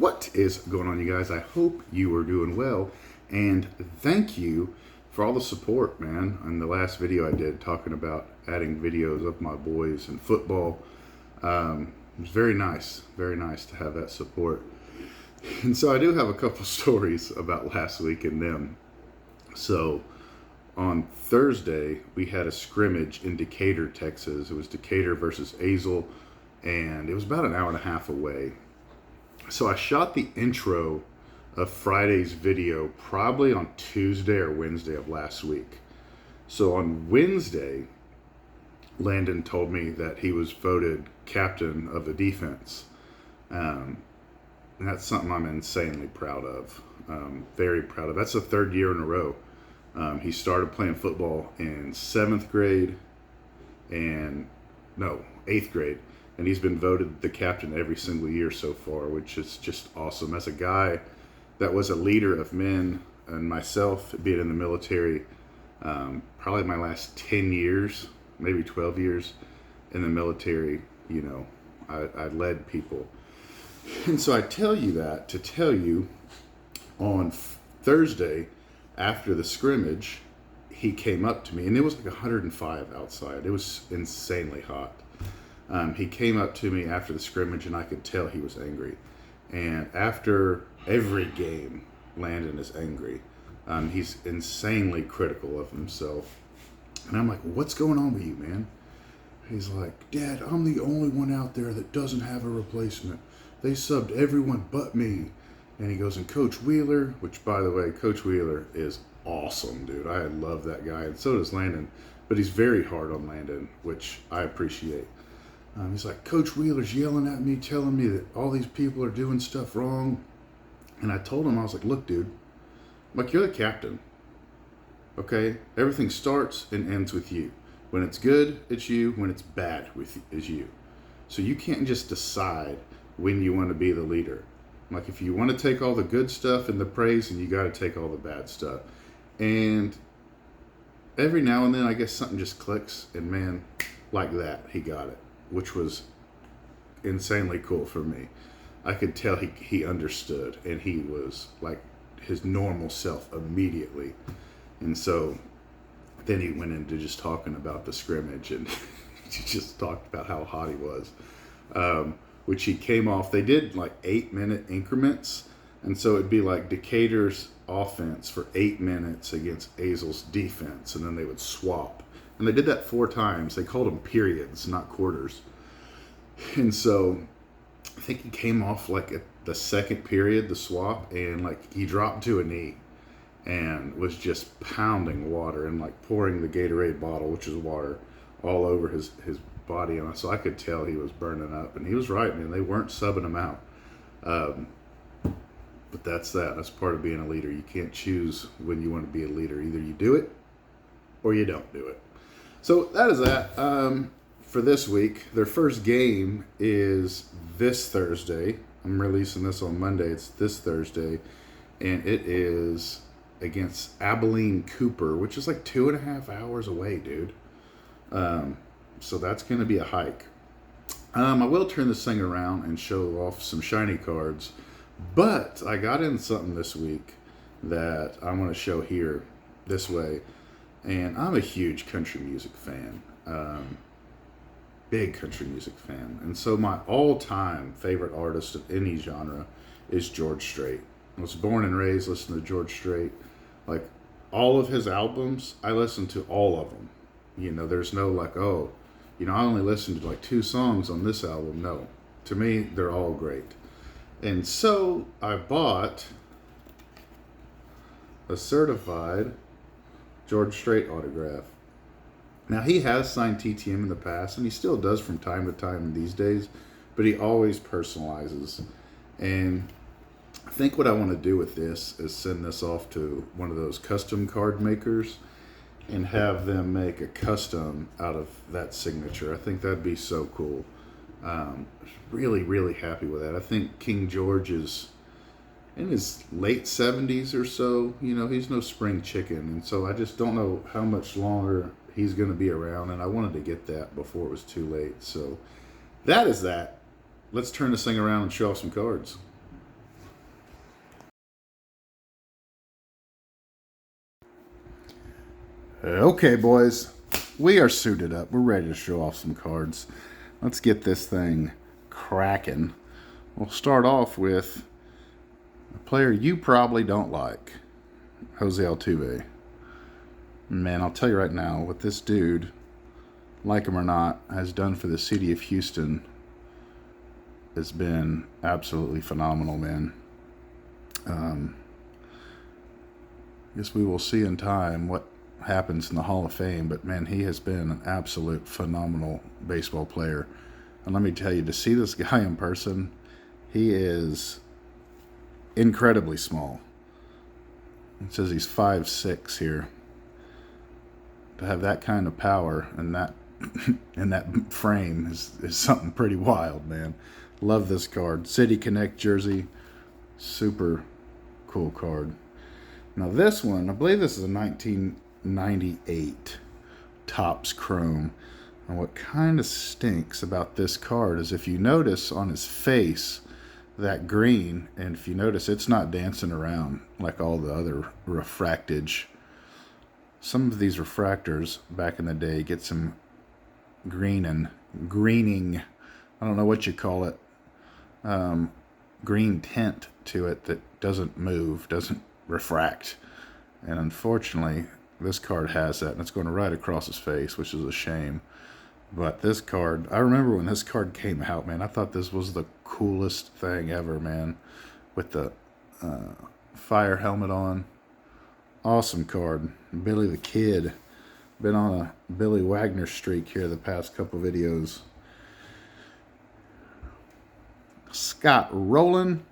What is going on, you guys? I hope you are doing well, and thank you for all the support, man. On the last video I did talking about adding videos of my boys and football, it was very nice to have that support. And so I do have a couple stories about last week and them. So on Thursday, we had a scrimmage in Decatur, Texas. It was Decatur versus Azle, and it was about an hour and a half away. So I shot the intro of Friday's video probably on Tuesday or Wednesday of last week. So on Wednesday, Landon told me that he was voted captain of the defense. And that's something I'm insanely proud of. Very proud of. That's the third year in a row. He started playing football in 8th grade, and he's been voted the captain every single year so far, which is just awesome. As a guy that was a leader of men and myself, being in the military, probably my last 10 years, maybe 12 years in the military, I led people. And so I tell you that to tell you on Thursday, after the scrimmage, he came up to me, and it was like 105 outside. It was insanely hot. He came up to me after the scrimmage, and I could tell he was angry. And after every game, Landon is angry. He's insanely critical of himself. And I'm like, what's going on with you, man? He's like, Dad, I'm the only one out there that doesn't have a replacement. They subbed everyone but me. And he goes, and Coach Wheeler, which, by the way, Coach Wheeler is awesome, dude. I love that guy, and so does Landon. But he's very hard on Landon, which I appreciate. He's like, Coach Wheeler's yelling at me, telling me that all these people are doing stuff wrong. And I told him, I was like, look, dude, you're the captain, okay? Everything starts and ends with you. When it's good, it's you. When it's bad, is you. So you can't just decide when you want to be the leader. Like, if you want to take all the good stuff and the praise, and you got to take all the bad stuff. And every now and then, I guess something just clicks, and man, like that, he got it, which was insanely cool for me. I could tell he understood, and he was like his normal self immediately. And so then he went into just talking about the scrimmage, and he just talked about how hot he was. Which he came off, they did like 8-minute increments. And so it'd be like Decatur's offense for 8 minutes against Azle's defense. And then they would swap. And they did that 4 times. They called them periods, not quarters. And so I think he came off like at the second period, the swap, and like he dropped to a knee and was just pounding water and like pouring the Gatorade bottle, which is water, all over his body. And so I could tell he was burning up, and he was right, man. They weren't subbing him out. But that's part of being a leader. You can't choose when you want to be a leader. Either you do it or you don't do it. So that is that for this week. Their first game is this Thursday. I'm releasing this on Monday. It's this Thursday, and it is against Abilene Cooper, which is like 2.5 hours away, dude. So that's going to be a hike. I will turn this thing around and show off some shiny cards, but I got in something this week that I want to show here this way. And I'm a huge country music fan, big country music fan. And so my all-time favorite artist of any genre is George Strait. I was born and raised listening to George Strait. Like, all of his albums, I listen to all of them. There's no like, I only listened to like 2 songs on this album. No, to me, they're all great. And so I bought a certified George Strait autograph. Now, he has signed TTM in the past, and he still does from time to time these days, but he always personalizes. And I think what I want to do with this is send this off to one of those custom card makers and have them make a custom out of that signature. I think that'd be so cool. Really, really happy with that. I think King George is in his late 70s or so. He's no spring chicken. And so I just don't know how much longer he's going to be around. And I wanted to get that before it was too late. So that is that. Let's turn this thing around and show off some cards. Okay, boys, we are suited up. We're ready to show off some cards. Let's get this thing cracking. We'll start off with a player you probably don't like, Jose Altuve. Man, I'll tell you right now, what this dude, like him or not, has done for the city of Houston has been absolutely phenomenal, man. I guess we will see in time what happens in the Hall of Fame, but man, he has been an absolute phenomenal baseball player. And let me tell you, to see this guy in person, he is incredibly small. It says he's 5'6" here. To have that kind of power and that in that frame is something pretty wild, man. Love this card. City Connect jersey. Super cool card. Now this one, I believe this is a 1998 Topps Chrome. And what kind of stinks about this card is if you notice on his face, that green, and if you notice, it's not dancing around like all the other refractage. Some of these refractors back in the day get some greening. I don't know what you call it. Green tint to it that doesn't move, doesn't refract. And unfortunately, this card has that, and it's going right across his face, which is a shame. But this card, I remember when this card came out, man, I thought this was the coolest thing ever, man. With the fire helmet on. Awesome card. Billy the Kid. Been on a Billy Wagner streak here the past couple videos. Scott Rowland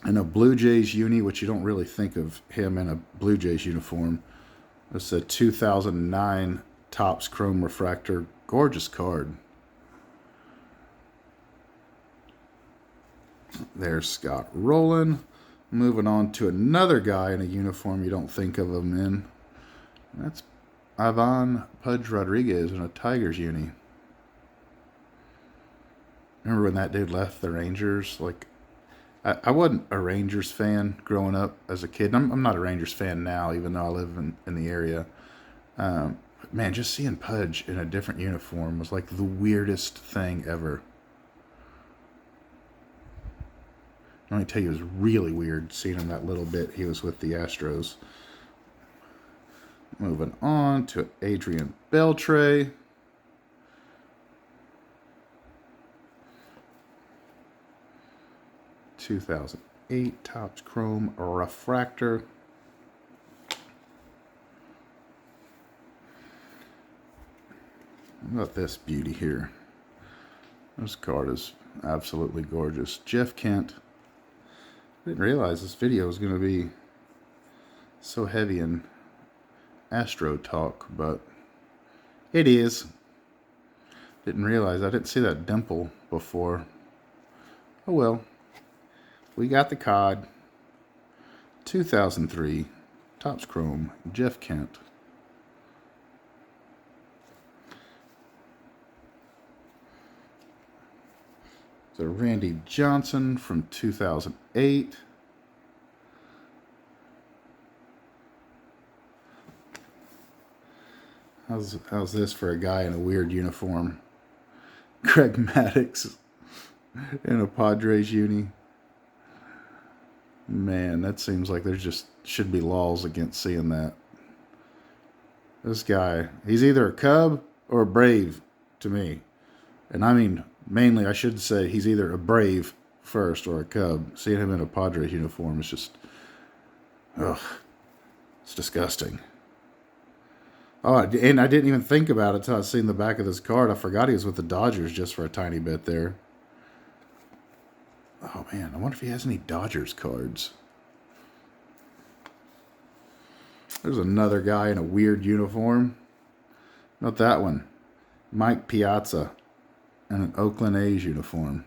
in a Blue Jays uni, which you don't really think of him in a Blue Jays uniform. This is a 2009 Topps Chrome Refractor. Gorgeous card. There's Scott Rowland. Moving on to another guy in a uniform you don't think of him in. That's Ivan Pudge Rodriguez in a Tigers uni. Remember when that dude left the Rangers? Like, I wasn't a Rangers fan growing up as a kid. I'm not a Rangers fan now, even though I live in the area. But man, just seeing Pudge in a different uniform was like the weirdest thing ever. Let me tell you, it was really weird seeing him that little bit he was with the Astros. Moving on to Adrian Beltre. (2008) Topps Chrome Refractor. How about this beauty here? This card is absolutely gorgeous. Jeff Kent. I didn't realize this video was going to be so heavy in Astro talk, but it is. Didn't realize. I didn't see that dimple before. Oh well. We got the card. 2003 Topps Chrome Jeff Kent. So Randy Johnson from 2008. How's this for a guy in a weird uniform? Greg Maddux in a Padres uni. Man, that seems like there just should be laws against seeing that. This guy, he's either a Cub or a Brave to me. And I mean, mainly I should say he's either a Brave first or a Cub. Seeing him in a Padres uniform is just, ugh, it's disgusting. Oh, and I didn't even think about it until I seen the back of this card. I forgot he was with the Dodgers just for a tiny bit there. Oh, man, I wonder if he has any Dodgers cards. There's another guy in a weird uniform. Not that one. Mike Piazza in an Oakland A's uniform.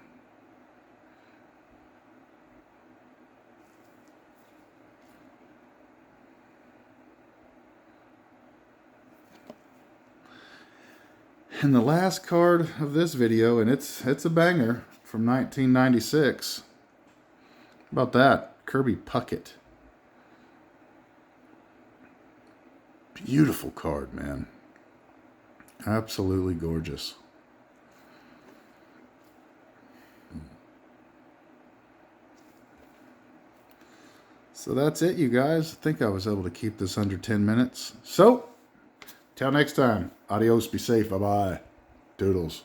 And the last card of this video, and it's a banger, from 1996. How about that? Kirby Puckett. Beautiful card, man. Absolutely gorgeous. So that's it, you guys. I think I was able to keep this under 10 minutes. So, till next time. Adios. Be safe. Bye-bye. Doodles.